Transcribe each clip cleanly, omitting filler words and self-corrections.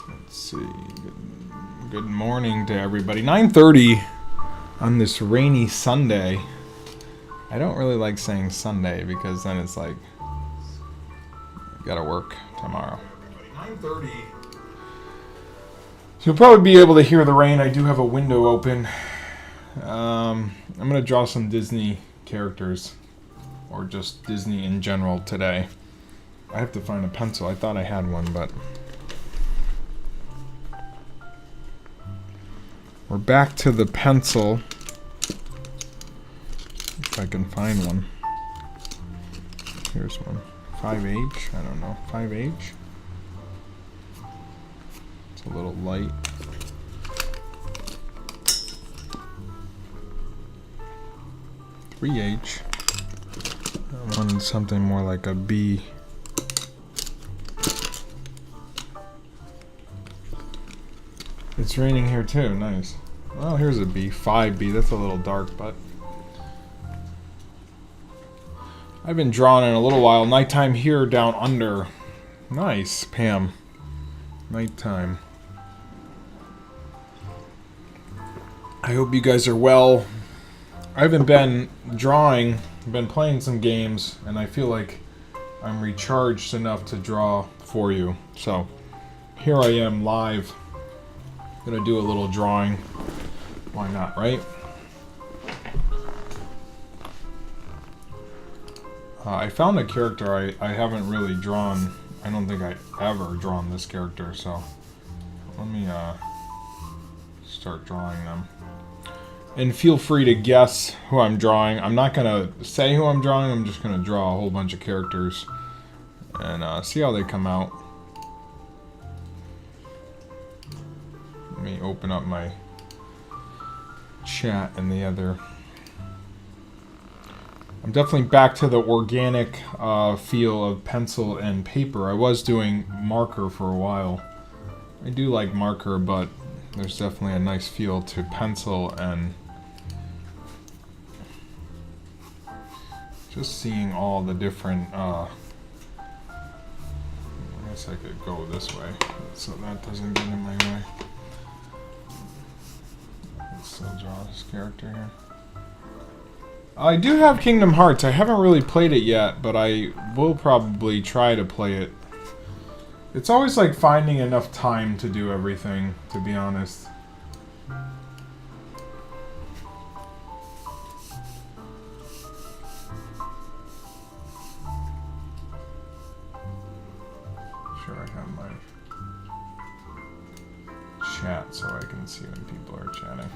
Let's see. Good morning to everybody. 9:30 on this rainy Sunday. I don't really like saying Sunday because then it's like gotta work tomorrow. 9:30. So you'll probably be able to hear the rain. I do have a window open. I'm gonna draw some Disney characters, or just Disney in general today. I have to find a pencil. I thought I had one, but we're back to the pencil. If I can find one. Here's one. 5H. I don't know. 5H. It's a little light. H. I wanted something more like a B. It's raining here too. Nice. Well, here's a B. 5B. That's a little dark, but I've been drawing in a little while. Nighttime here down under. Nice, Pam. Nighttime. I hope you guys are well. I haven't been drawing. I've been playing some games, and I feel like I'm recharged enough to draw for you. So here I am live. Gonna do a little drawing. Why not, right? I found a character I haven't really drawn. I don't think I ever drawn this character, so let me start drawing them. And feel free to guess who I'm drawing. I'm not gonna say who I'm drawing. I'm just gonna draw a whole bunch of characters and see how they come out. Let me open up my chat and the other. I'm definitely back to the organic feel of pencil and paper. I was doing marker for a while. I do like marker, but there's definitely a nice feel to pencil and just seeing all the different, I guess I could go this way so that doesn't get in my way. Let's still draw this character here. I do have Kingdom Hearts. I haven't really played it yet, but I will probably try to play it. It's always like finding enough time to do everything, to be honest. Sure, I have my chat so I can see when people are chatting.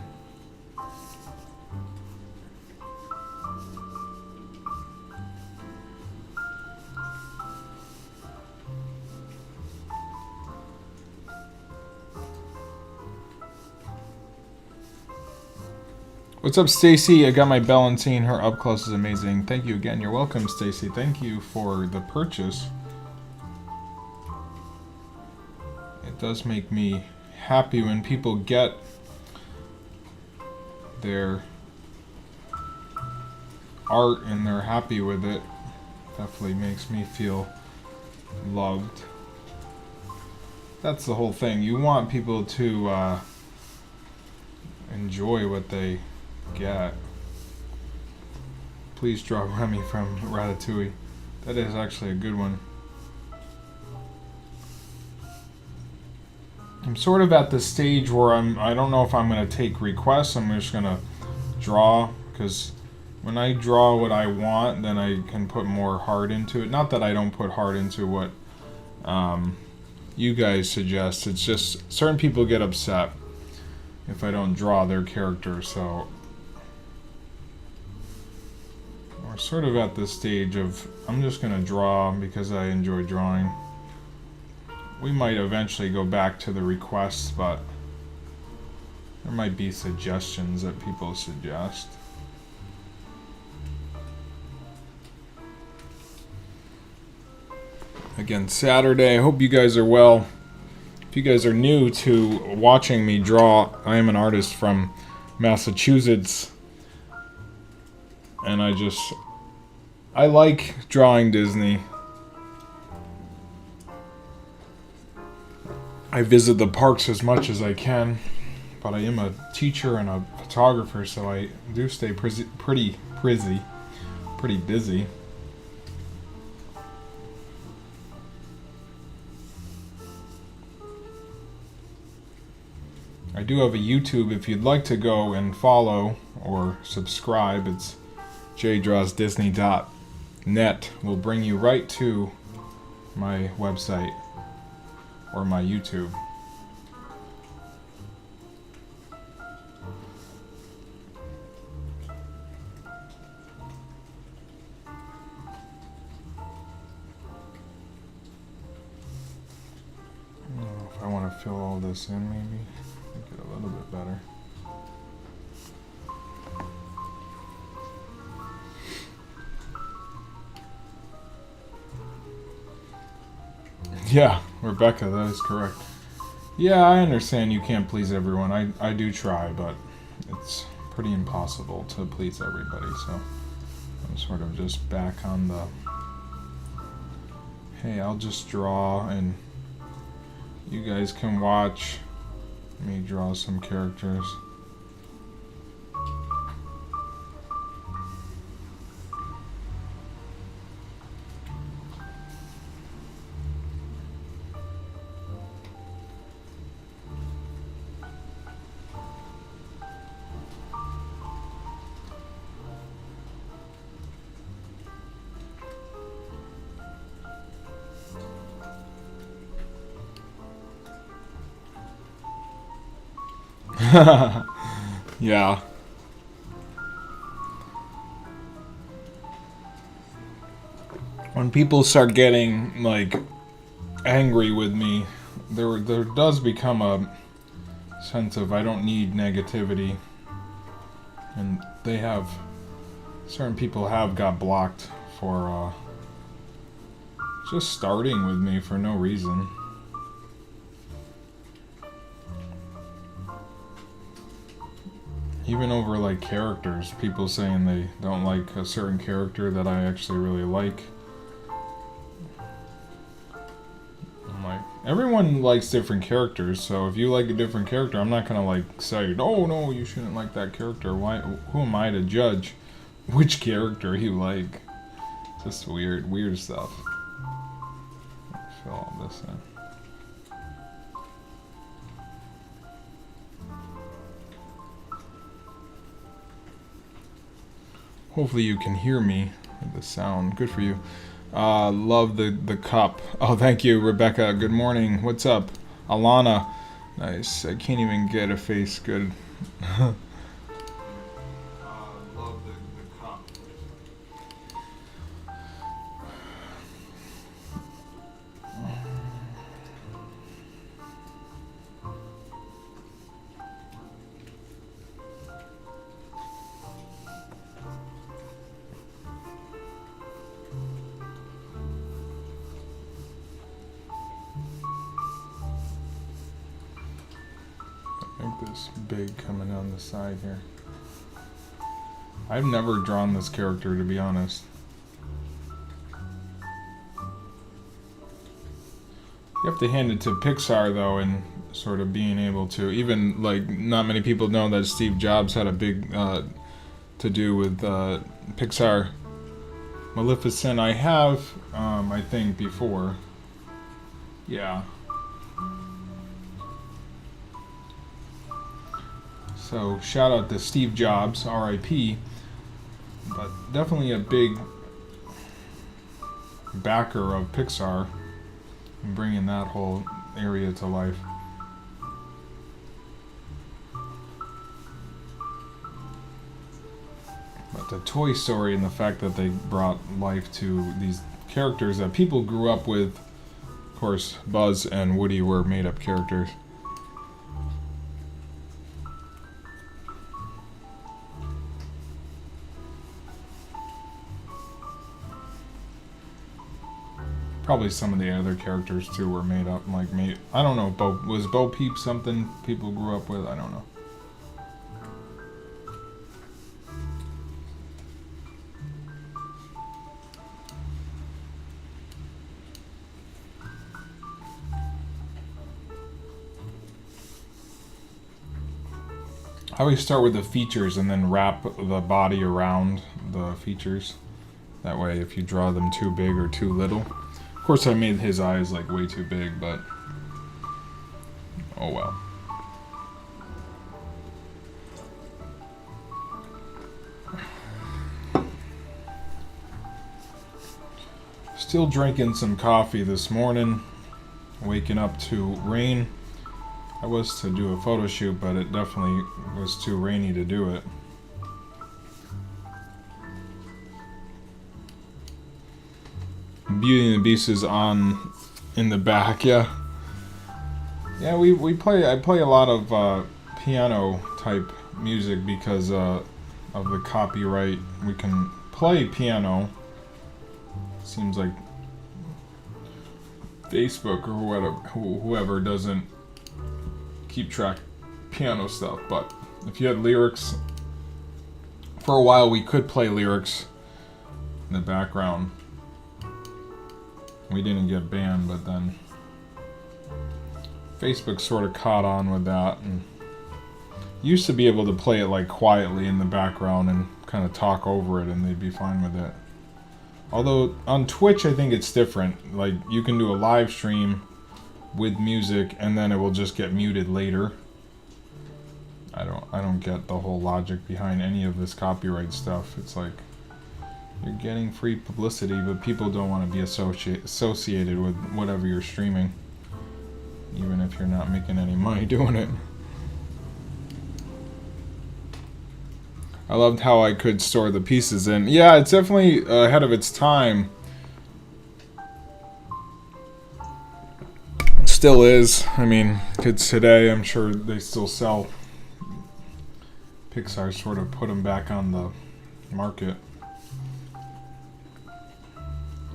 What's up, Stacy? I got my bell and seeing her up close is amazing. Thank you again. You're welcome, Stacy. Thank you for the purchase. It does make me happy when people get their art and they're happy with it. Definitely makes me feel loved. That's the whole thing. You want people to enjoy what they get. Please draw Remy from Ratatouille. That is actually a good one. I'm sort of at the stage where I don't know if I'm going to take requests. I'm just going to draw, because when I draw what I want, then I can put more heart into it. Not that I don't put heart into what you guys suggest. It's just certain people get upset if I don't draw their character, so we're sort of at this stage of I'm just going to draw because I enjoy drawing. We might eventually go back to the requests, but there might be suggestions that people suggest. Again, Saturday. I hope you guys are well. If you guys are new to watching me draw, I am an artist from Massachusetts, and I like drawing Disney. I visit the parks as much as I can, but I am a teacher and a photographer, so I do stay pretty busy. I do have a YouTube if you'd like to go and follow or subscribe. It's jdrawsdisney.net. Will bring you right to my website or my YouTube. I don't know if I want to fill all this in, maybe make it a little bit better. Yeah, Rebecca, that is correct. Yeah, I understand you can't please everyone. I do try, but it's pretty impossible to please everybody, so I'm sort of just back on the, hey, I'll just draw and you guys can watch me draw some characters. Yeah. When people start getting like angry with me, there does become a sense of I don't need negativity, and certain people have got blocked for just starting with me for no reason. Even over like characters, people saying they don't like a certain character that I actually really like. I'm like, everyone likes different characters, so if you like a different character, I'm not gonna like say, no, you shouldn't like that character. Why? Who am I to judge which character you like? Just weird stuff. Fill all this in. Hopefully you can hear me with the sound. Good for you. Love the cup. Oh, thank you, Rebecca. Good morning. What's up? Alana. Nice. I can't even get a face good. Love the cup. Make this big coming down the side here. I've never drawn this character, to be honest. You have to hand it to Pixar, though, and sort of being able to, even like not many people know that Steve Jobs had a big to do with Pixar. Maleficent I have, I think, before. Yeah. So shout out to Steve Jobs, R.I.P. But definitely a big backer of Pixar and bringing that whole area to life. But the Toy Story and the fact that they brought life to these characters that people grew up with, of course, Buzz and Woody were made-up characters. Probably some of the other characters too were made up. Like I don't know. Was Bo Peep something people grew up with? I don't know. I always start with the features and then wrap the body around the features. That way, if you draw them too big or too little. Of course, I made his eyes like way too big, but oh well. Still drinking some coffee this morning. Waking up to rain. I was to do a photo shoot, but it definitely was too rainy to do it. Beauty and the Beast is on in the back, yeah. Yeah, we play. I play a lot of piano type music because of the copyright. We can play piano. Seems like Facebook or whoever doesn't keep track of piano stuff. But if you had lyrics, for a while we could play lyrics in the background. We didn't get banned, but then Facebook sort of caught on with that and used to be able to play it like quietly in the background and kind of talk over it and they'd be fine with it. Although on Twitch I think it's different. Like you can do a live stream with music and then it will just get muted later. I don't get the whole logic behind any of this copyright stuff. It's like you're getting free publicity, but people don't want to be associated with whatever you're streaming, even if you're not making any money doing it. I loved how I could store the pieces in. Yeah, it's definitely ahead of its time. Still is. I mean, kids today, I'm sure they still sell. Pixar sort of put them back on the market.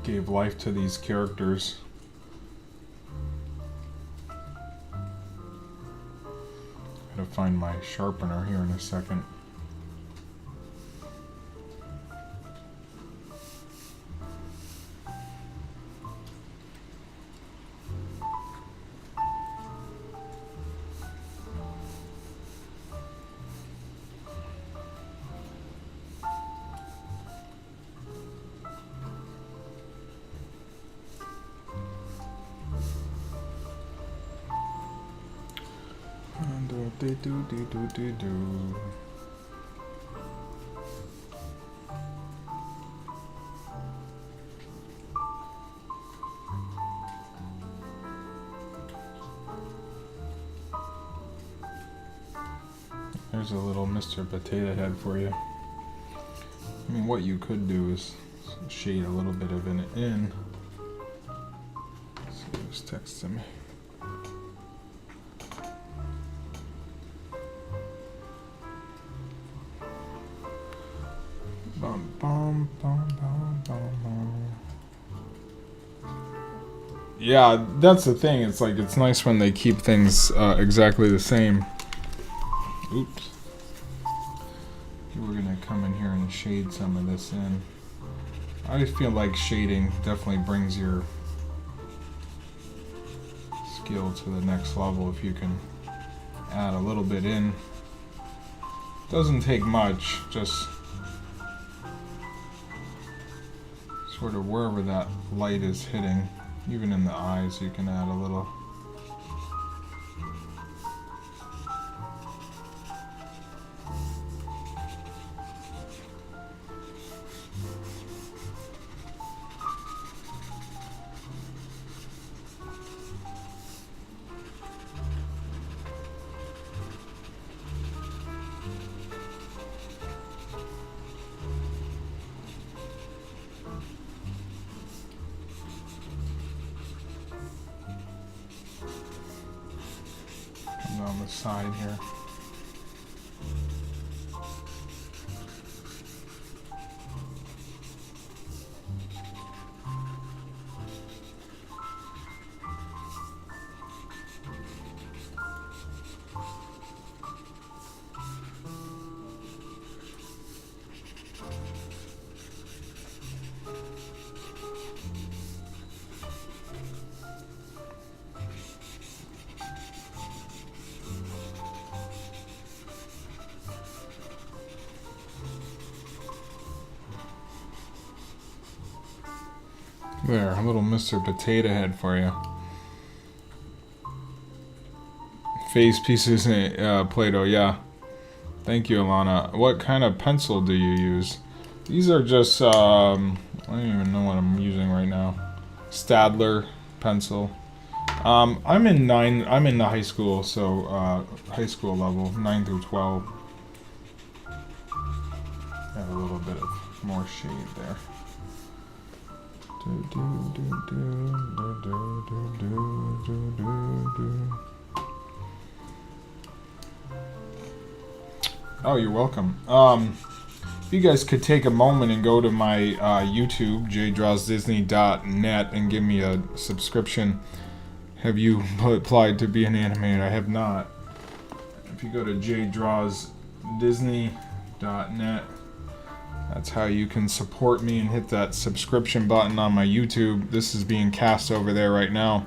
Gave life to these characters. Gotta find my sharpener here in a second. There's a little Mr. Potato Head for you. I mean, what you could do is shade a little bit of it in. Let's see who's texting me. Bum, bum, bum, bum, bum, bum. Yeah, that's the thing. It's like it's nice when they keep things exactly the same. Oops. We're gonna come in here and shade some of this in. I feel like shading definitely brings your skill to the next level if you can add a little bit in. Doesn't take much, just sort of wherever that light is hitting. Even in the eyes you can add a little. On the side here. There, a little Mr. Potato Head for you. Face pieces and Play-Doh, yeah. Thank you, Alana. What kind of pencil do you use? These are just, I don't even know what I'm using right now. Stadler pencil. I'm in the high school, so, high school level, 9 through 12. Have a little bit of more shade there. Oh, you're welcome. If you guys could take a moment and go to my YouTube, jdrawsdisney.net, and give me a subscription. Have you applied to be an animator? I have not. If you go to jdrawsdisney.net, that's how you can support me and hit that subscription button on my YouTube. This is being cast over there right now.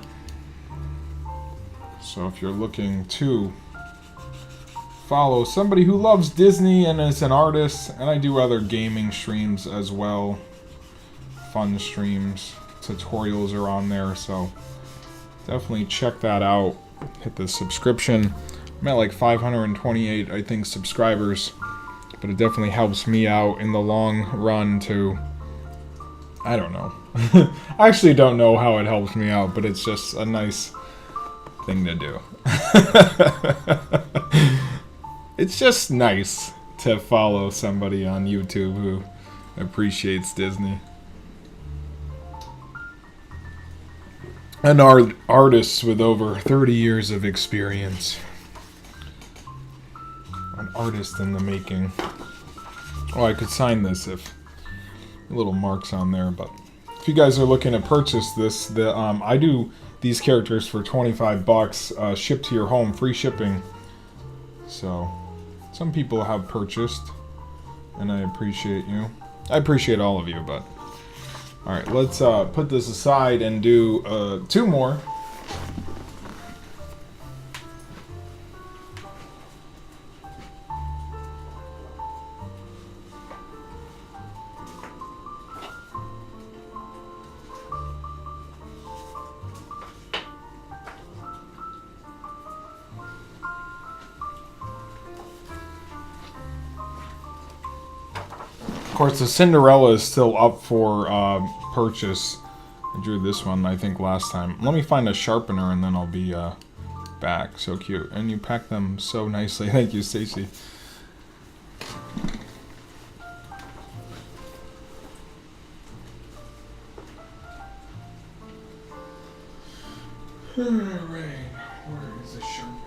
So if you're looking to follow somebody who loves Disney and is an artist, and I do other gaming streams as well, fun streams, tutorials are on there, so definitely check that out. Hit the subscription. I'm at like 528, I think, subscribers, but it definitely helps me out in the long run to, I don't know. I actually don't know how it helps me out, but it's just a nice thing to do. It's just nice to follow somebody on YouTube who appreciates Disney. And artists with over 30 years of experience. An artist in the making. Oh, I could sign this if little marks on there, but if you guys are looking to purchase this, I do these characters for $25, shipped to your home, free shipping. So some people have purchased, and I appreciate you. I appreciate all of you, but alright, let's put this aside and do 2 more. Of course, the Cinderella is still up for purchase. I drew this one, I think, last time. Let me find a sharpener and then I'll be back. So cute. And you packed them so nicely. Thank you, Stacy. Alright, where is the sharpener?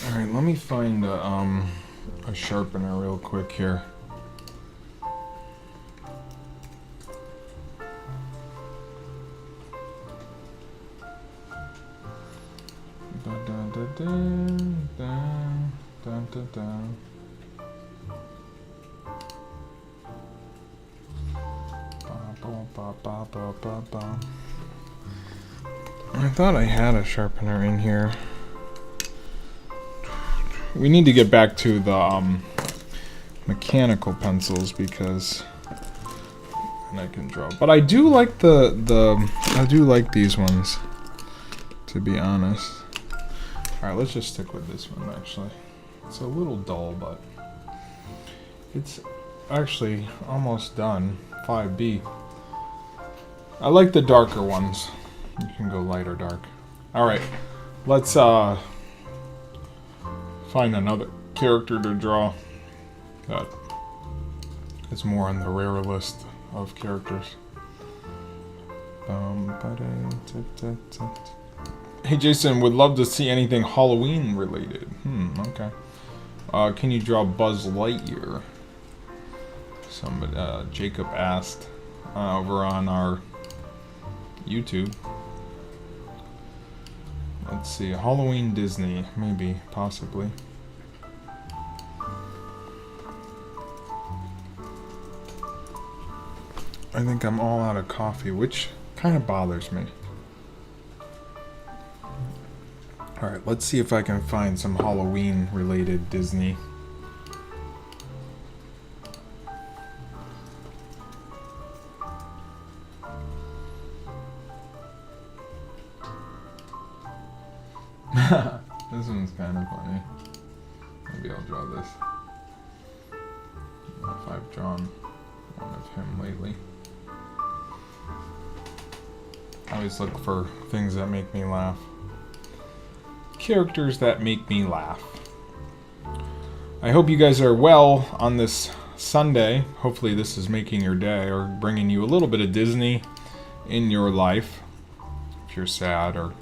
Alright, let me find a sharpener real quick here. I thought I had a sharpener in here. We need to get back to the mechanical pencils because and I can draw. But I do like I do like these ones, to be honest. Alright, let's just stick with this one actually. It's a little dull, but it's actually almost done. 5B. I like the darker ones. You can go light or dark. Alright, let's find another character to draw that is more on the rare list of characters. Hey Jason, would love to see anything Halloween related. Okay. Can you draw Buzz Lightyear? Somebody, Jacob asked over on our YouTube. Let's see, Halloween Disney, maybe, possibly. I think I'm all out of coffee, which kind of bothers me. Alright, let's see if I can find some Halloween-related Disney. This one's kind of funny. Maybe I'll draw this. I don't know if I've drawn one of him lately. I always look for things that make me laugh. Characters that make me laugh. I hope you guys are well on this Sunday. Hopefully this is making your day or bringing you a little bit of Disney in your life. If you're sad or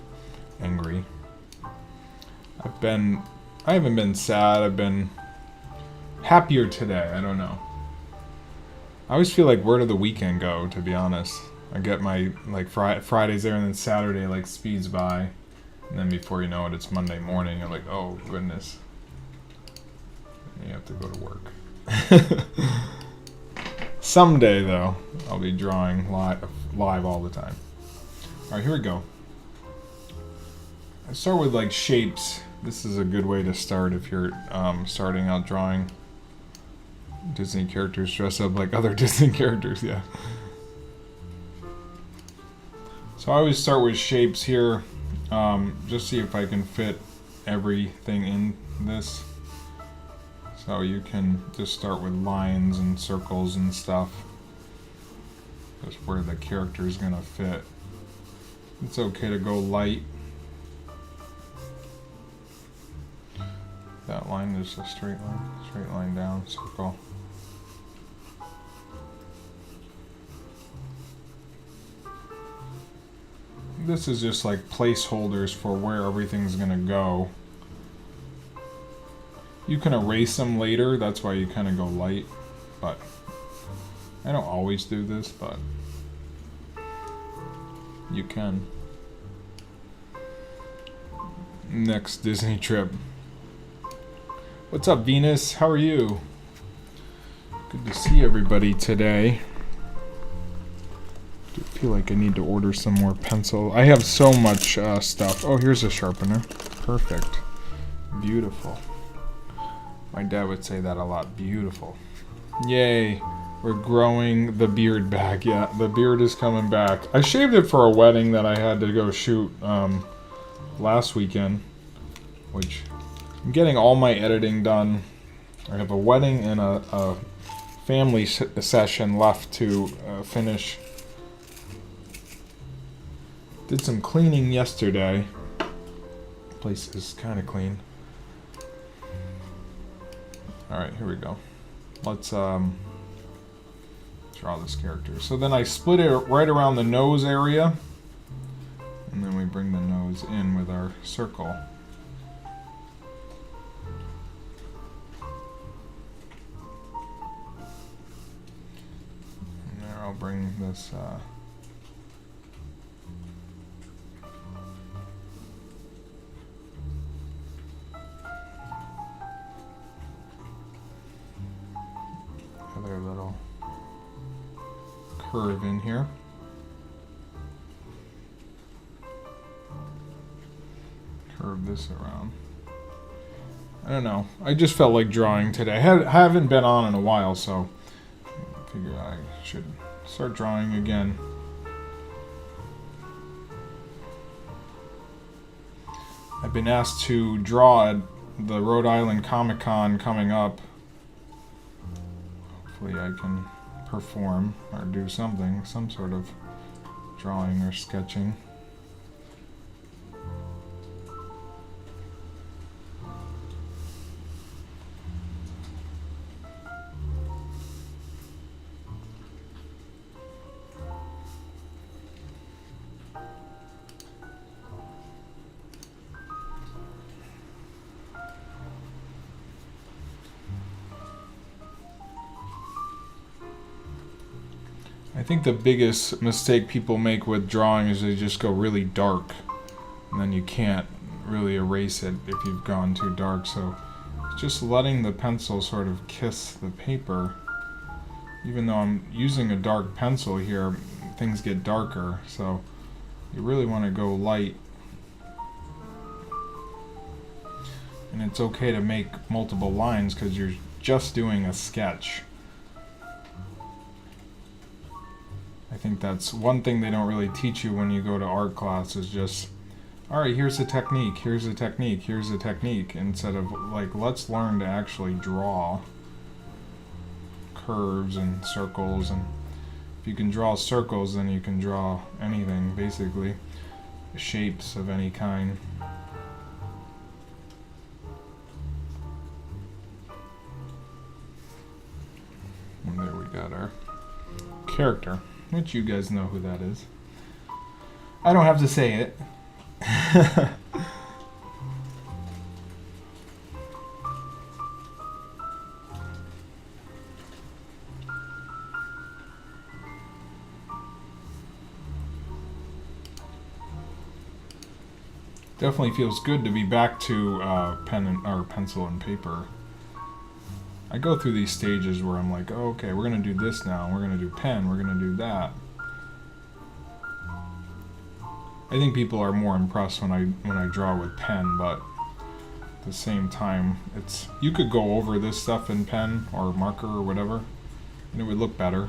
angry. I haven't been sad. I've been happier today. I don't know. I always feel like where did the weekend go, to be honest. I get my, like, Friday's there and then Saturday, like, speeds by. And then before you know it, it's Monday morning. I'm like, oh, goodness. And you have to go to work. Someday, though, I'll be drawing live all the time. Alright, here we go. I start with, like, shapes. This is a good way to start if you're starting out drawing Disney characters dress up like other Disney characters, yeah. So I always start with shapes here. Just see if I can fit everything in this. So you can just start with lines and circles and stuff. Just where the character is gonna fit. It's okay to go light. That line is a straight line down, circle. This is just like placeholders for where everything's gonna go. You can erase them later, that's why you kind of go light, but I don't always do this, but you can. Next Disney trip. What's up, Venus? How are you? Good to see everybody today. I feel like I need to order some more pencil. I have so much stuff. Oh, here's a sharpener. Perfect. Beautiful. My dad would say that a lot. Beautiful. Yay. We're growing the beard back. Yeah, the beard is coming back. I shaved it for a wedding that I had to go shoot last weekend, which I'm getting all my editing done. I have a wedding and a family session left to finish. Did some cleaning yesterday. Place is kind of clean. Alright, here we go. Let's draw this character. So then I split it right around the nose area. And then we bring the nose in with our circle. And there I'll bring this other little curve in here. Curve this around. I don't know. I just felt like drawing today. I haven't been on in a while, so I figure I should start drawing again. I've been asked to draw at the Rhode Island Comic Con coming up. Hopefully I can perform or do something, some sort of drawing or sketching. I think the biggest mistake people make with drawing is they just go really dark, and then you can't really erase it if you've gone too dark. So just letting the pencil sort of kiss the paper. Even though I'm using a dark pencil here, things get darker, so you really want to go light. And it's okay to make multiple lines because you're just doing a sketch. I think that's one thing they don't really teach you when you go to art class, is just, all right, here's a technique, here's a technique, here's a technique, instead of like, let's learn to actually draw curves and circles. And if you can draw circles, then you can draw anything, basically, shapes of any kind. And there we got our character, which you guys know who that is. I don't have to say it. Definitely feels good to be back to or pencil and paper. I go through these stages where I'm like, oh, okay, we're gonna do this now. We're gonna do pen. We're gonna do that. I think people are more impressed when I draw with pen, but at the same time, you could go over this stuff in pen or marker or whatever, and it would look better.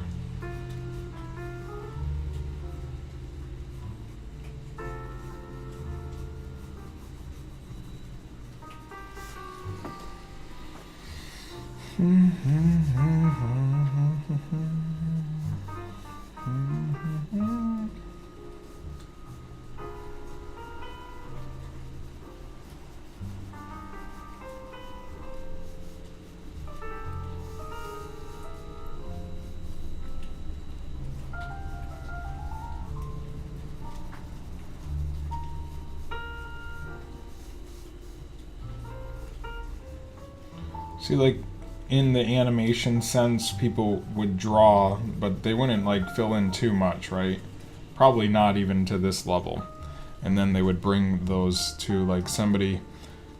See, like, in the animation sense, people would draw, but they wouldn't, like, fill in too much, right? Probably not even to this level. And then they would bring those to, like, somebody...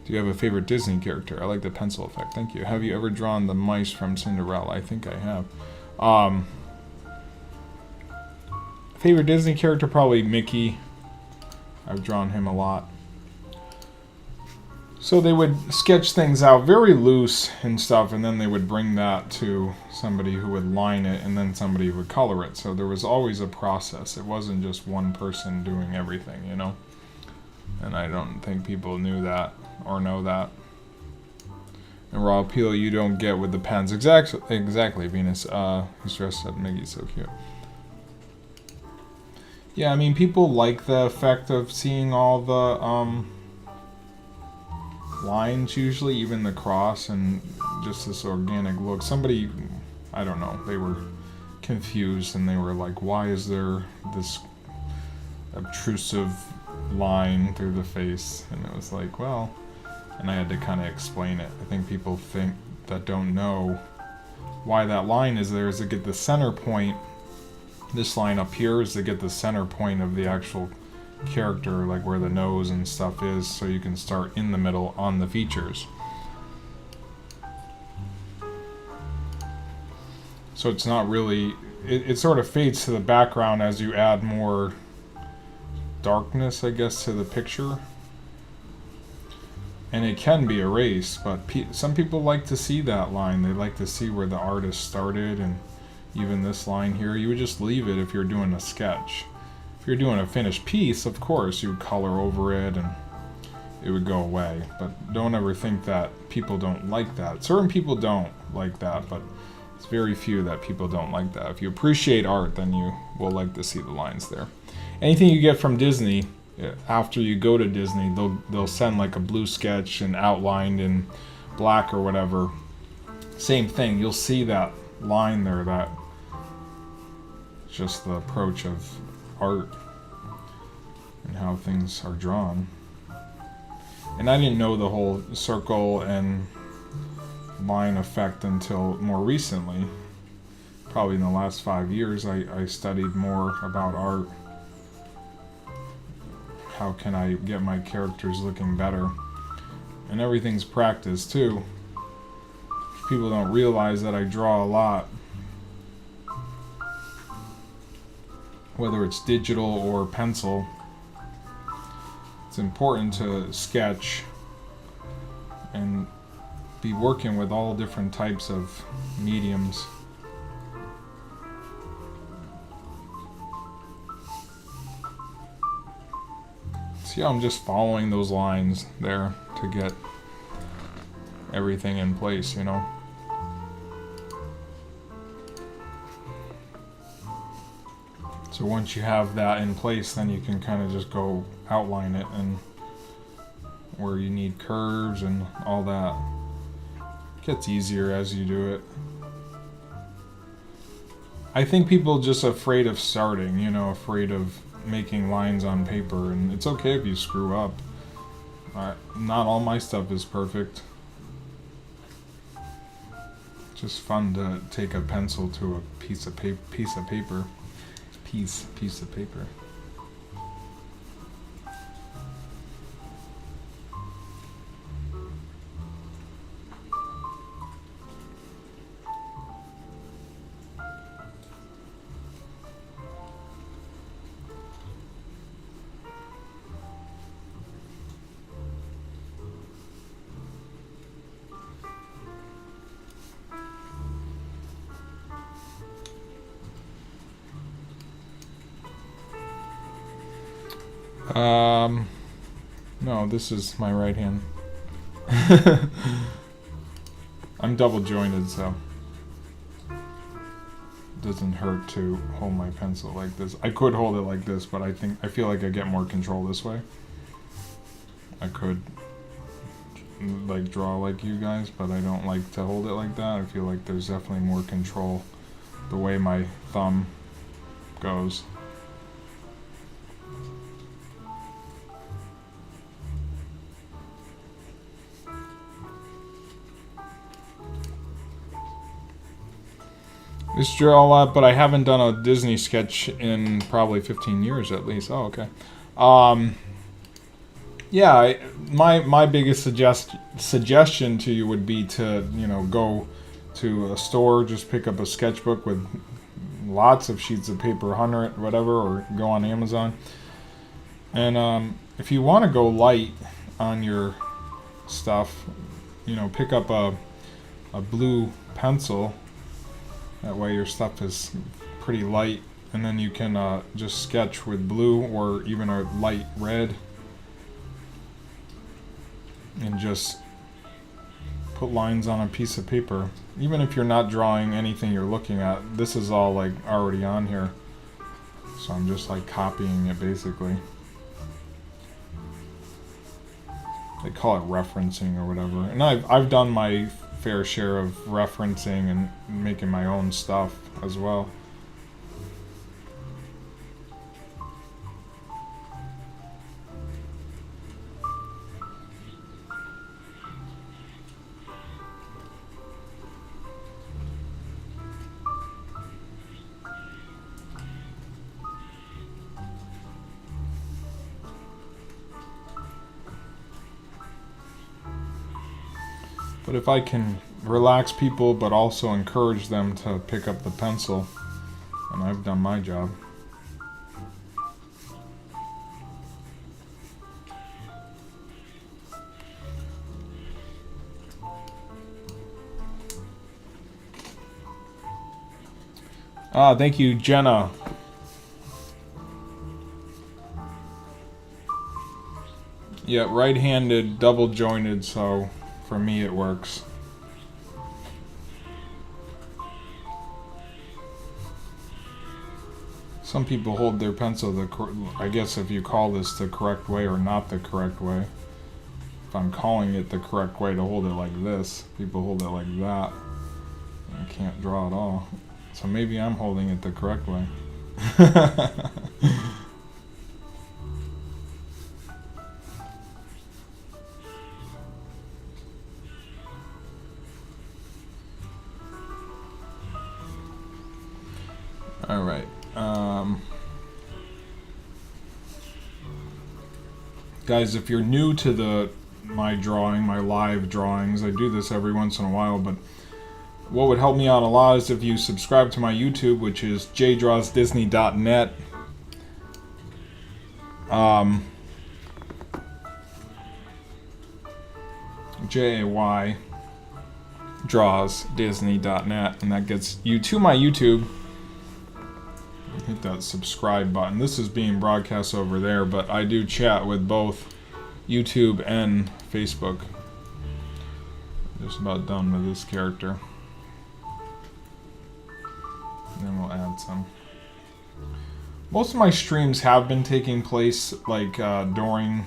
Do you have a favorite Disney character? I like the pencil effect, thank you. Have you ever drawn the mice from Cinderella? I think I have. Favorite Disney character? Probably Mickey. I've drawn him a lot. So they would sketch things out very loose and stuff, and then they would bring that to somebody who would line it, and then somebody would color it. So there was always a process. It wasn't just one person doing everything, you know? And I don't think people knew that or know that. And raw appeal you don't get with the pens. Exactly, Venus. He's dressed up. Mickey's so cute. Yeah, I mean, people like the effect of seeing all the lines usually, even the cross, and just this organic look. Somebody, I don't know, they were confused and they were like, why is there this obtrusive line through the face? And it was like, well, and I had to kind of explain it. I think people that don't know why that line is there is to get the center point. This line up here is to get the center point of the actual character, like where the nose and stuff is, so you can start in the middle on the features. So it's not really, it sort of fades to the background as you add more darkness, I guess, to the picture. And it can be erased, but some people like to see that line. They like to see where the artist started, and even this line here, you would just leave it if you're doing a sketch. If you're doing a finished piece, of course, you would color over it and it would go away. But don't ever think that people don't like that. Certain people don't like that, but it's very few that people don't like that. If you appreciate art, then you will like to see the lines there. Anything you get from Disney, after you go to Disney, they'll send like a blue sketch and outlined in black or whatever. Same thing, you'll see that line there, that just the approach of art and how things are drawn. And I didn't know the whole circle and line effect until more recently. probably in the last 5 years, I studied more about art. How can I get my characters looking better? And everything's practice too. People don't realize that I draw a lot. Whether it's digital or pencil, it's important to sketch and be working with all different types of mediums. See how I'm just following those lines there to get everything in place, you know? So once you have that in place, then you can kind of just go outline it and where you need curves and all that. It gets easier as you do it. I think people just afraid of starting, you know, afraid of making lines on paper, and it's okay if you screw up. Not all my stuff is perfect. It's just fun to take a pencil to a piece of paper. Piece of paper. No, this is my right hand. I'm double jointed, so it doesn't hurt to hold my pencil like this. I could hold it like this, but I feel like I get more control this way. I could like draw like you guys, but I don't like to hold it like that. I feel like there's definitely more control the way my thumb goes. This draw a lot, but I haven't done a Disney sketch in probably 15 years at least. Oh, okay. Yeah, my biggest suggestion to you would be to, you know, go to a store, just pick up a sketchbook with lots of sheets of paper, 100, whatever, or go on Amazon. And if you want to go light on your stuff, you know, pick up a blue pencil. That way your stuff is pretty light, and then you can just sketch with blue or even a light red and just put lines on a piece of paper. Even if you're not drawing anything you're looking at, this is all like already on here. So I'm just like copying it basically. They call it referencing or whatever. And I've done my fair share of referencing and making my own stuff as well. But if I can relax people but also encourage them to pick up the pencil, then I've done my job. Thank you, Jenna. Yeah, right-handed, double jointed, so for me it works. Some people hold their pencil I guess if you call this the correct way or not the correct way. If I'm calling it the correct way to hold it like this, people hold it like that. I can't draw at all. So maybe I'm holding it the correct way. All right. Guys, if you're new to my live drawings, I do this every once in a while, but what would help me out a lot is if you subscribe to my YouTube, which is jaydrawsdisney.net. JAY drawsdisney.net, and that gets you to my YouTube. Hit that subscribe button. This is being broadcast over there, but I do chat with both YouTube and Facebook. Just about done with this character. And then we'll add some. Most of my streams have been taking place like during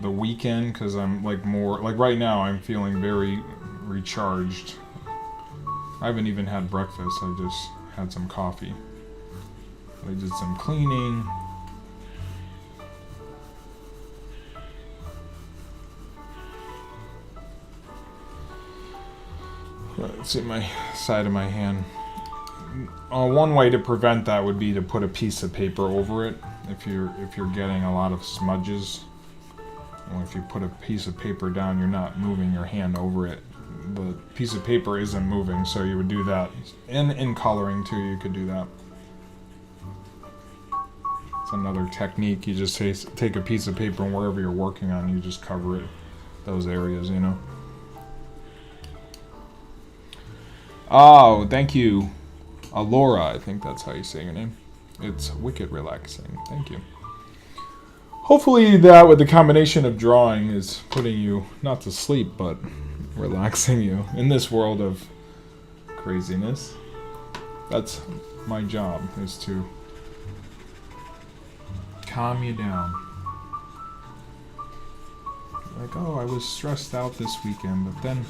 the weekend, because I'm like more like right now I'm feeling very recharged. I haven't even had breakfast. I just had some coffee. I did some cleaning. Let's see my side of my hand. One way to prevent that would be to put a piece of paper over it. If you're getting a lot of smudges, or if you put a piece of paper down, you're not moving your hand over it. The piece of paper isn't moving, so you would do that. In coloring too, you could do that. It's another technique. You just take a piece of paper, and wherever you're working on, you just cover it, those areas, you know. Oh, thank you, Alora. I think that's how you say your name. It's wicked relaxing. Thank you. Hopefully that, with the combination of drawing, is putting you not to sleep, but relaxing you in this world of craziness. That's my job, is to calm you down. Like, oh, I was stressed out this weekend, but then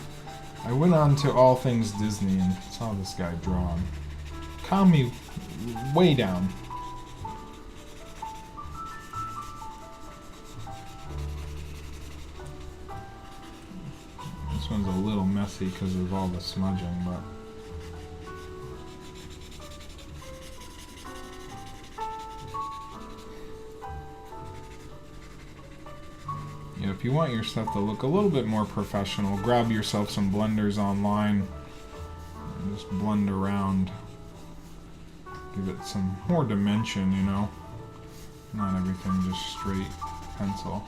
I went on to All Things Disney and saw this guy draw. Calm me way down. This one's a little messy because of all the smudging, but yeah, if you want your stuff to look a little bit more professional, grab yourself some blenders online and just blend around. Give it some more dimension, you know. Not everything just straight pencil.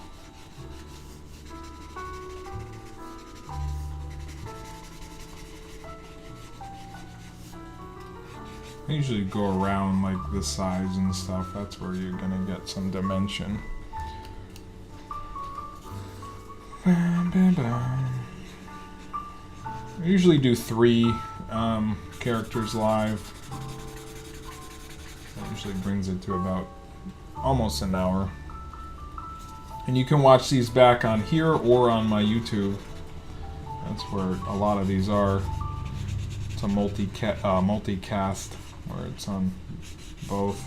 I usually go around like the sides and stuff. That's where you're gonna get some dimension. Bam, bam, bam. I usually do 3 characters live. That usually brings it to about almost an hour. And you can watch these back on here or on my YouTube. That's where a lot of these are. It's a multicast where it's on both.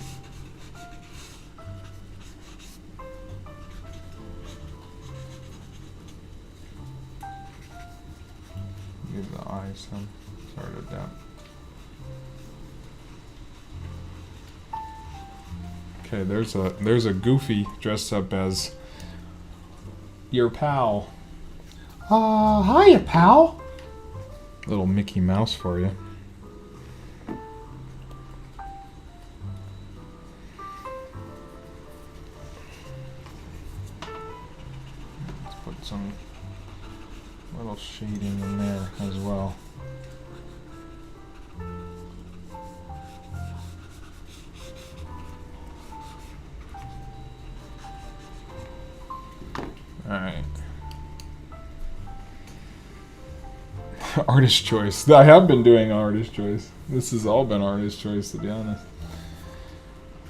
Give the eyes some. Sorry to that. Okay, there's a Goofy dressed up as your pal. Hiya, pal. Little Mickey Mouse for you. Let's put some little shading in there as well. Alright. Artist choice. I have been doing artist choice. This has all been artist choice, to be honest.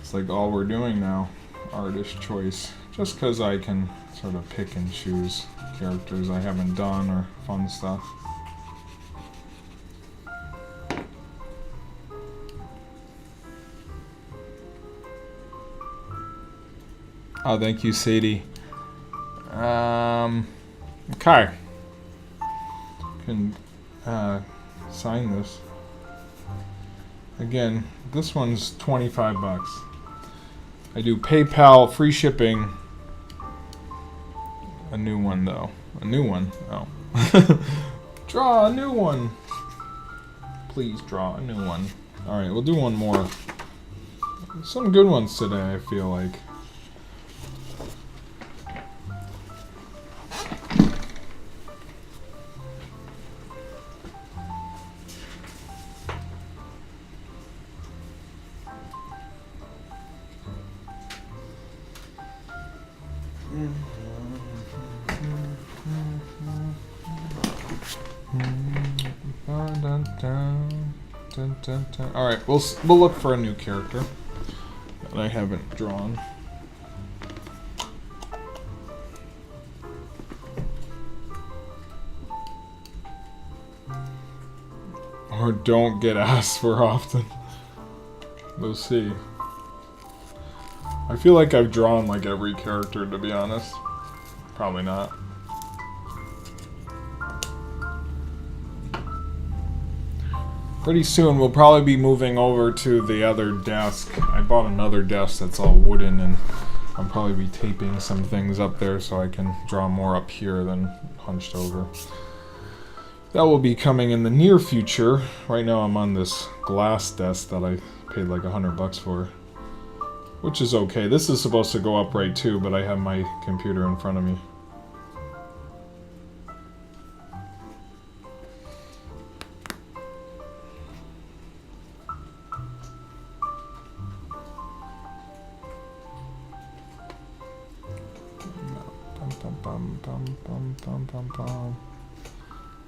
It's like all we're doing now. Artist choice. Just because I can sort of pick and choose characters I haven't done or fun stuff. Oh, thank you, Sadie. Okay. Can sign this. Again, this one's 25 bucks. I do PayPal, free shipping. A new one though. A new one. Oh. Draw a new one. Please draw a new one. Alright, we'll do one more. Some good ones today, I feel like. Alright, we'll look for a new character that I haven't drawn. Or don't get asked for often. We'll see. I feel like I've drawn like every character, to be honest. Probably not. Pretty soon we'll probably be moving over to the other desk. I bought another desk that's all wooden, and I'll probably be taping some things up there so I can draw more up here than hunched over. That will be coming in the near future. Right now I'm on this glass desk that I paid like $100 for, which is okay. This is supposed to go upright too, but I have my computer in front of me.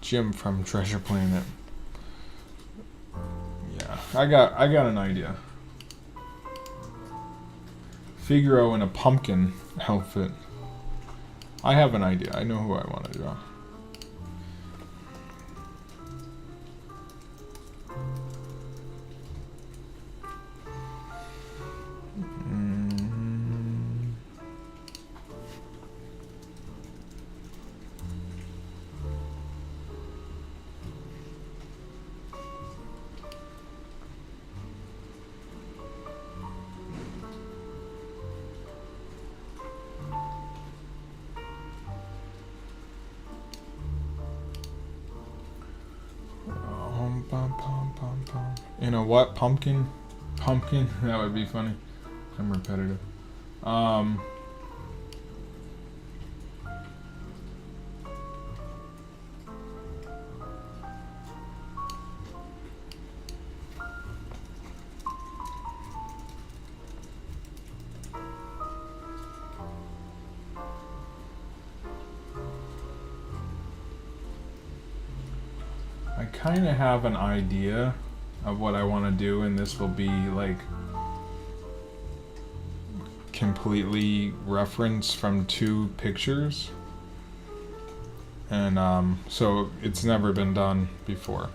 Jim from Treasure Planet. Yeah, I got an idea. Figaro in a pumpkin outfit. I have an idea. I know who I want to draw. In a what? Pumpkin? Pumpkin? That would be funny. I'm repetitive. I kind of have an idea of what I want to do, and this will be like completely referenced from 2 pictures, and so it's never been done before.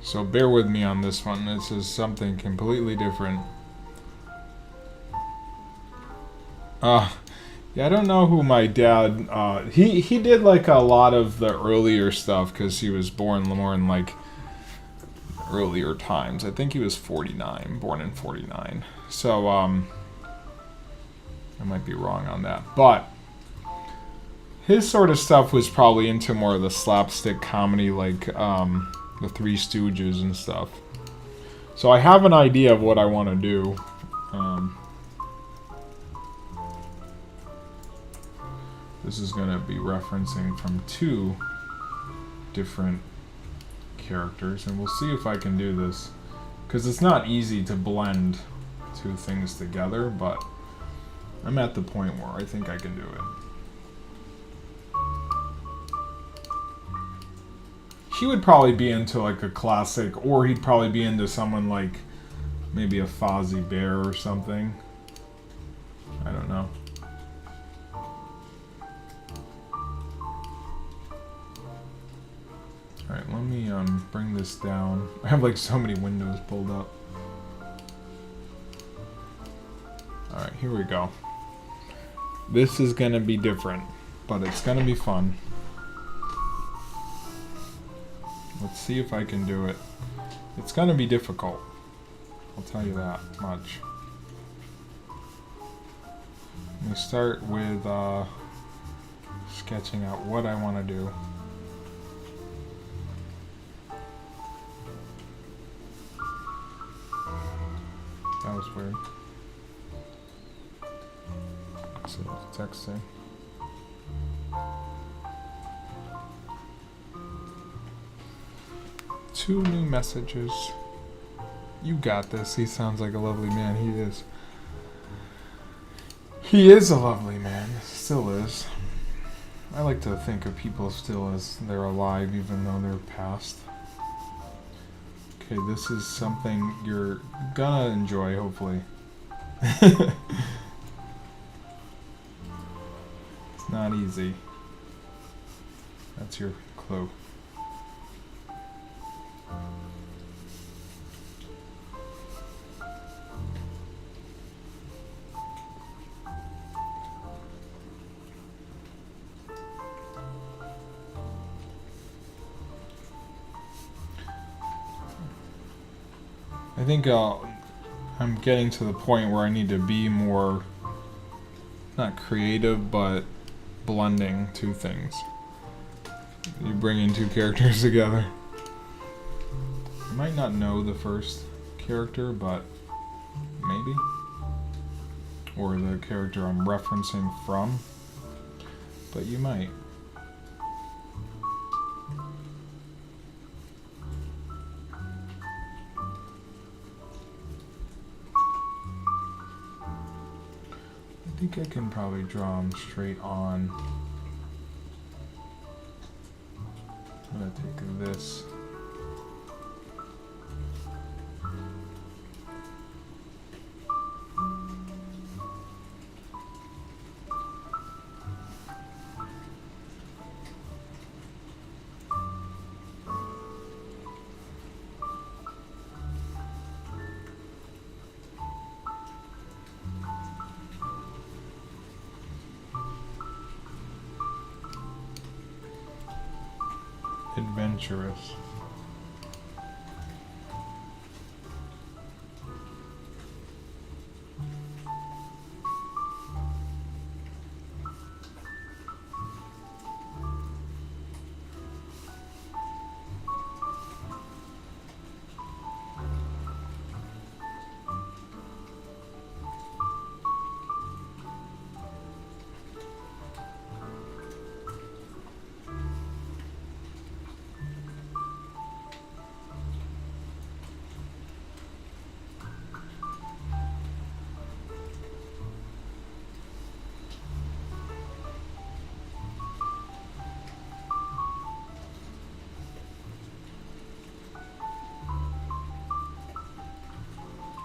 So bear with me on this one. This is something completely different. Yeah, I don't know who my dad, he did like a lot of the earlier stuff because he was born more in like earlier times. I think he was 49, born in 49. So, I might be wrong on that. But his sort of stuff was probably into more of the slapstick comedy, like the Three Stooges and stuff. So I have an idea of what I want to do. This is going to be referencing from 2 different characters, and we'll see if I can do this, because it's not easy to blend 2 things together, but I'm at the point where I think I can do it. He would probably be into like a classic, or he'd probably be into someone like maybe a Fozzie Bear or something. I don't know. Alright, let me bring this down. I have like so many windows pulled up. Alright, here we go. This is gonna be different, but it's gonna be fun. see if I can do it. It's gonna be difficult. I'll tell you that much. Let me start with sketching out what I want to do. That was weird. So texting. Two new messages. You got this. He sounds like a lovely man. He is. He is a lovely man. Still is. I like to think of people still as they're alive even though they're past. Okay, this is something you're gonna enjoy, hopefully. It's not easy. That's your clue. I think I'm getting to the point where I need to be more, not creative, but blending two things. You bring in two characters together. You might not know the first character, but maybe. Or the character I'm referencing from, but you might. I think I can probably draw them straight on. I'm gonna take this. Adventurous.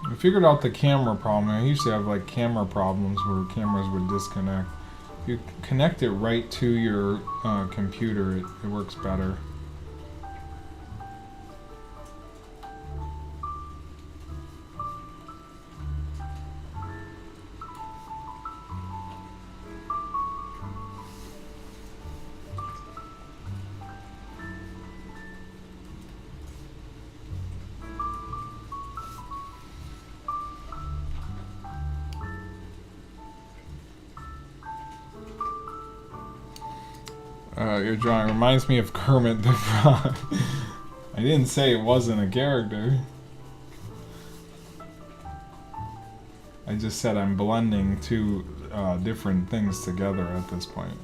I figured out the camera problem. I used to have like camera problems where cameras would disconnect. If you connect it right to your computer, it works better. Your drawing reminds me of Kermit the Frog. I didn't say it wasn't a character. I just said I'm blending two different things together at this point.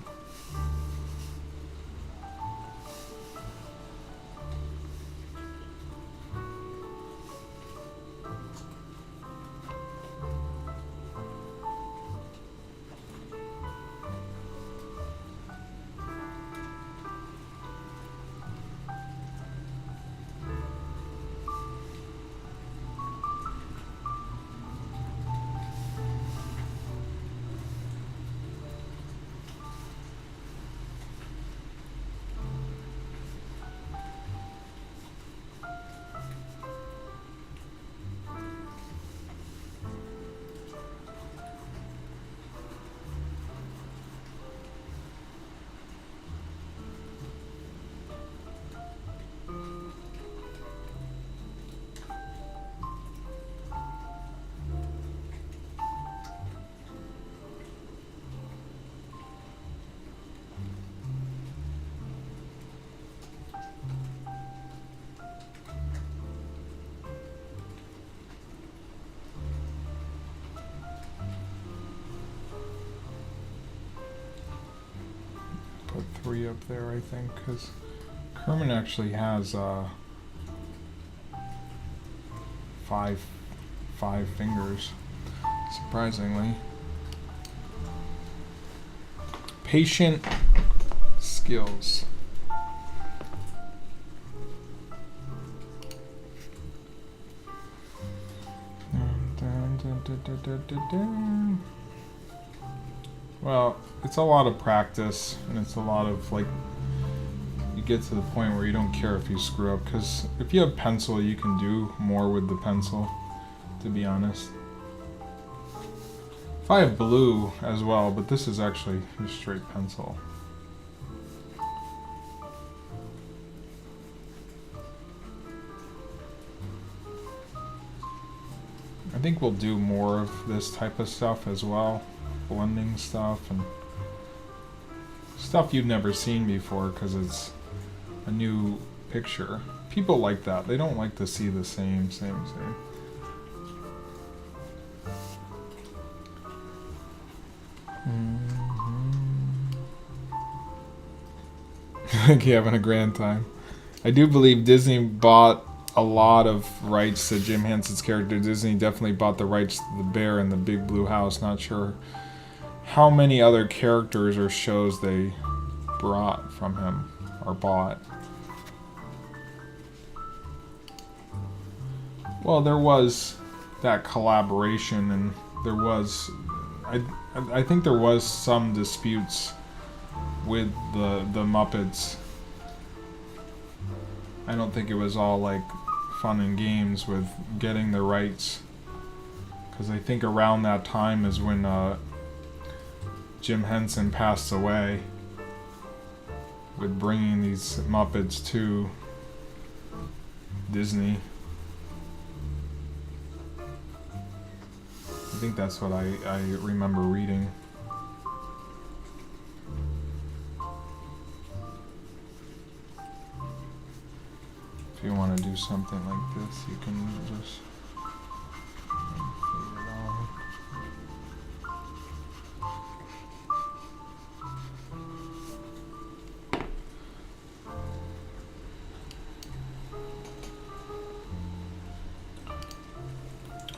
3 up there, I think, because Kermit actually has five fingers, surprisingly. Patient skills. Well, it's a lot of practice, and it's a lot of, like, you get to the point where you don't care if you screw up, because if you have pencil, you can do more with the pencil, to be honest. If I have blue as well, but this is actually just straight pencil. I think we'll do more of this type of stuff as well. Blending stuff and stuff you've never seen before because it's a new picture. People like that. They don't like to see the same. Like you're having a grand time. I do believe Disney bought a lot of rights to Jim Henson's character. Disney definitely bought the rights to the bear in the Big Blue House. Not sure how many other characters or shows they brought from him or bought. Well, there was that collaboration, and there was, I think there was some disputes with the Muppets. I don't think it was all like fun and games with getting the rights, because I think around that time is when Jim Henson passed away, with bringing these Muppets to Disney. I think that's what I remember reading. If you want to do something like this, you can just figure it out.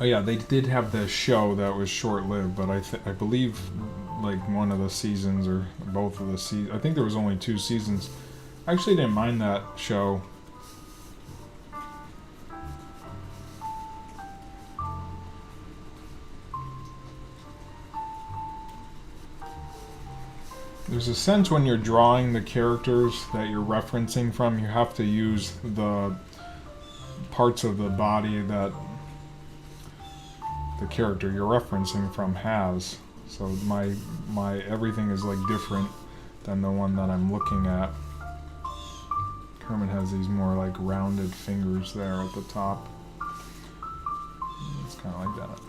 Oh yeah, they did have the show that was short-lived, but I believe like one of the seasons or both of the seasons. I think there was only 2 seasons. I actually didn't mind that show. There's a sense when you're drawing the characters that you're referencing from, you have to use the parts of the body that the character you're referencing from has. So my everything is like different than the one that I'm looking at. Kermit has these more like rounded fingers there at the top. It's kind of like that.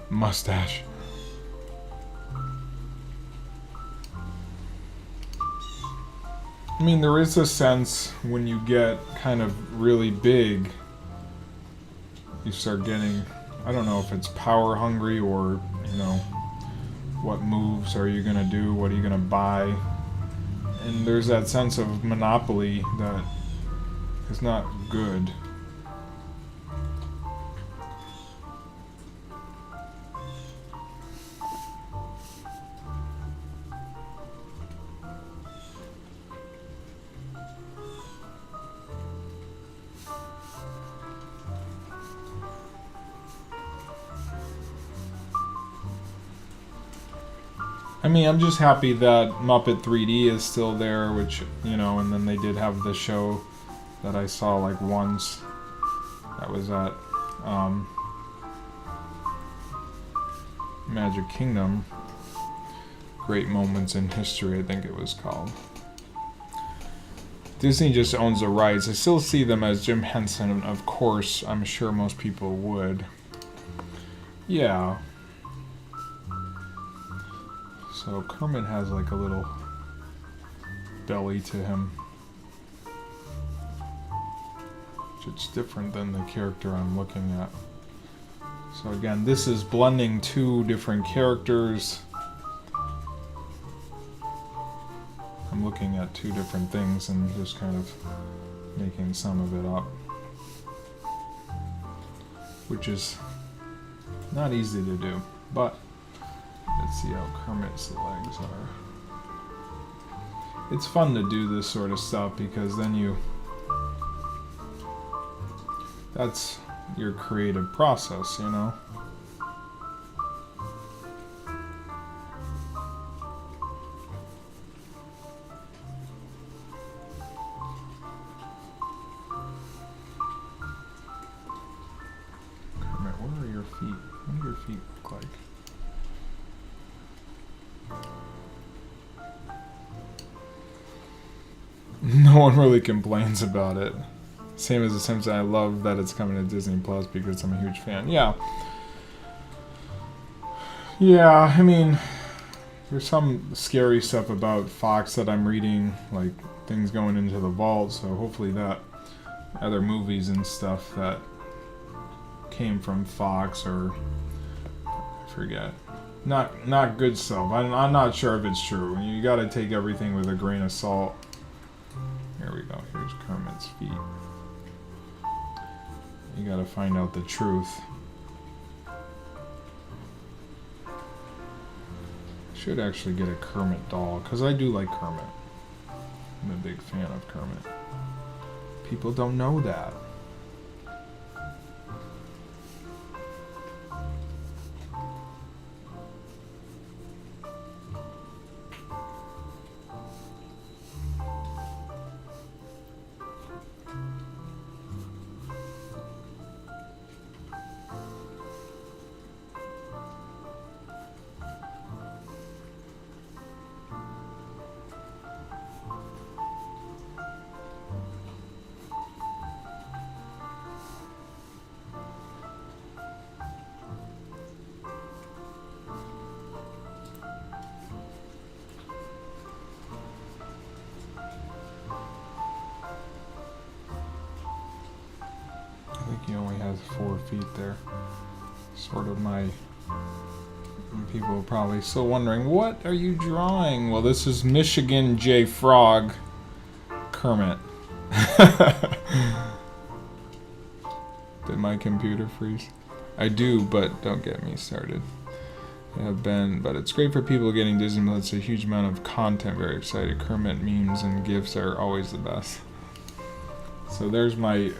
Mustache. I mean, there is a sense when you get kind of really big, you start getting, I don't know if it's power hungry or, you know, what moves are you going to do, what are you going to buy, and there's that sense of monopoly that is not good. I mean, I'm just happy that Muppet 3D is still there, which, you know, and then they did have the show that I saw like once. That was at Magic Kingdom. Great Moments in History, I think it was called. Disney just owns the rights. I still see them as Jim Henson, and of course, I'm sure most people would. Yeah. So Kermit has like a little belly to him, which is different than the character I'm looking at. So again, this is blending 2 different characters I'm looking at two different things and just kind of making some of it up, which is not easy to do, but let's see how Kermit's legs are. It's fun to do this sort of stuff because then that's your creative process, you know? Kermit, where are your feet? What do your feet look like? No one really complains about it. Same as The Simpsons. I love that it's coming to Disney Plus because I'm a huge fan. Yeah. Yeah, I mean, there's some scary stuff about Fox that I'm reading, like things going into the vault, so hopefully that other movies and stuff that came from Fox or I forget. Not good stuff. I'm not sure if it's true. You gotta take everything with a grain of salt. Here we go. Here's Kermit's feet. You gotta find out the truth. Should actually get a Kermit doll, because I do like Kermit. I'm a big fan of Kermit. People don't know that. I think he only has 4 feet there. Sort of my... People are probably still wondering, what are you drawing? Well, this is Michigan J. Frog Kermit. Did my computer freeze? I do, but don't get me started. I have been, but it's great for people getting Disney Plus. It's a huge amount of content. Very excited. Kermit memes and GIFs are always the best. So there's my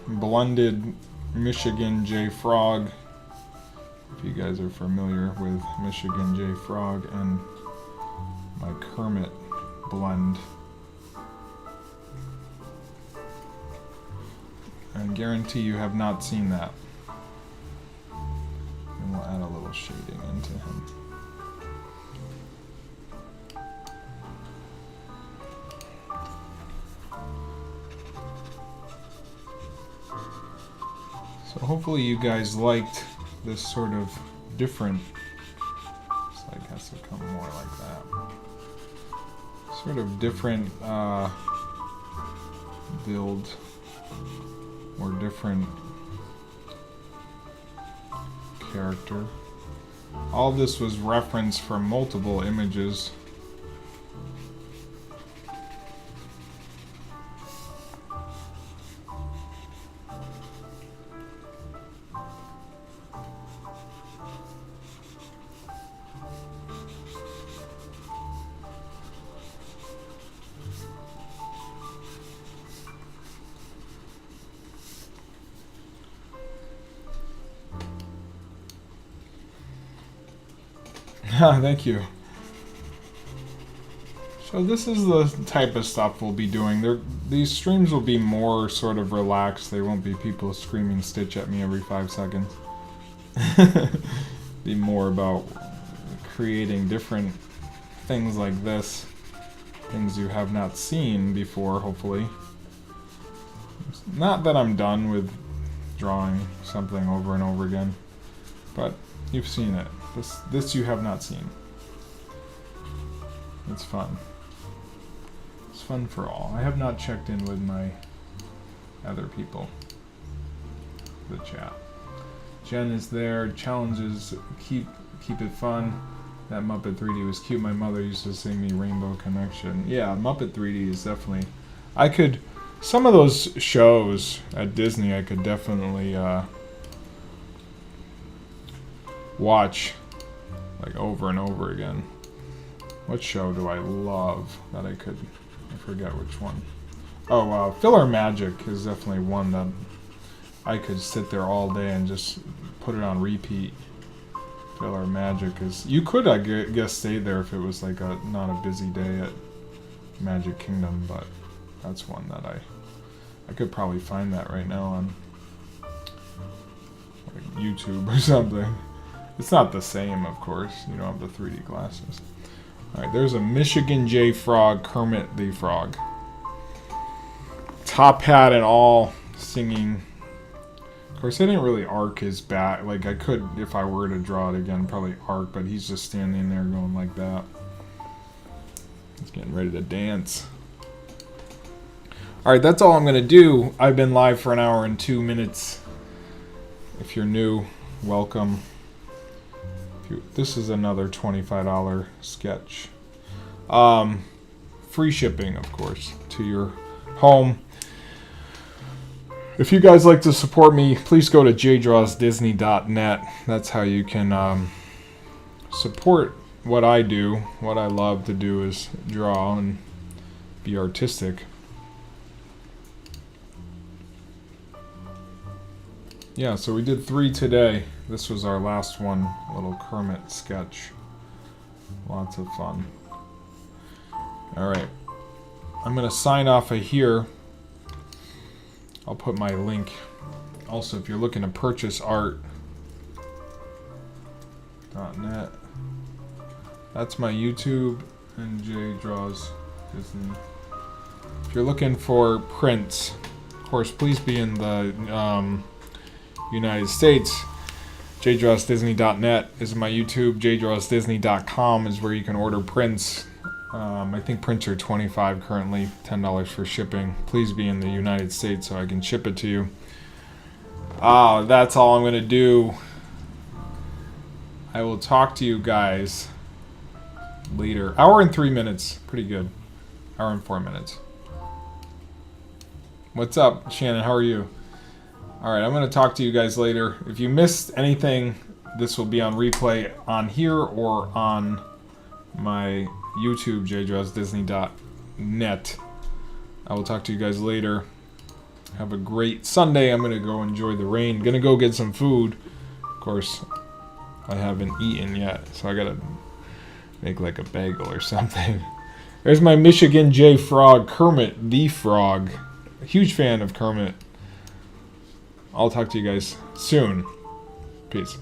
blended Michigan J. Frog. If you guys are familiar with Michigan J. Frog and my Kermit blend. I guarantee you have not seen that. And we'll add a little shading into him. So hopefully you guys liked this sort of different, it's like has to come more like that. Sort of different build or different character. All this was referenced from multiple images. Thank you. So this is the type of stuff we'll be doing. These streams will be more sort of relaxed. They won't be people screaming Stitch at me every 5 seconds. Be more about creating different things like this. Things you have not seen before, hopefully. Not that I'm done with drawing something over and over again, but you've seen it. This you have not seen. It's fun. It's fun for all. I have not checked in with my other people. The chat. Jen is there. Challenges keep it fun. That Muppet 3D was cute. My mother used to sing me Rainbow Connection. Yeah, Muppet 3D is definitely... I could... Some of those shows at Disney I could definitely watch like over and over again. What show do I love that I could... I forget which one. Oh, Filler Magic is definitely one that I could sit there all day and just put it on repeat. Filler Magic is... You could, I guess, stay there if it was like a not a busy day at Magic Kingdom, but that's one that I could probably find that right now on like YouTube or something. It's not the same, of course. You don't have the 3D glasses. Alright, there's a Michigan J Frog, Kermit the Frog. Top hat and all, singing. Of course, I didn't really arc his back. Like, I could, if I were to draw it again, probably arc, but he's just standing there going like that. He's getting ready to dance. Alright, that's all I'm going to do. I've been live for 1 hour and 2 minutes. If you're new, welcome. This is another $25 sketch. Free shipping, of course, to your home. If you guys like to support me, please go to jdrawsdisney.net. That's how you can support what I do. What I love to do is draw and be artistic. Yeah, so we did 3 today. This was our last one, a little Kermit sketch. Lots of fun. Alright. I'm going to sign off of here. I'll put my link. Also, if you're looking to purchase art, .net. That's my YouTube and Jay Draws Disney. If you're looking for prints, of course, please be in the United States. JDrawsDisney.net is my YouTube. JDrawsDisney.com is where you can order prints. I think prints are $25 currently, $10 for shipping. Please be in the United States so I can ship it to you. That's all I'm going to do. I will talk to you guys later. 1 hour and 3 minutes. Pretty good. 1 hour and 4 minutes. What's up, Shannon? How are you? Alright, I'm going to talk to you guys later. If you missed anything, this will be on replay on here or on my YouTube, jdrawsdisney.net. I will talk to you guys later. Have a great Sunday. I'm going to go enjoy the rain. Going to go get some food. Of course, I haven't eaten yet, so I got to make like a bagel or something. There's my Michigan J Frog, Kermit the Frog. A huge fan of Kermit. I'll talk to you guys soon. Peace.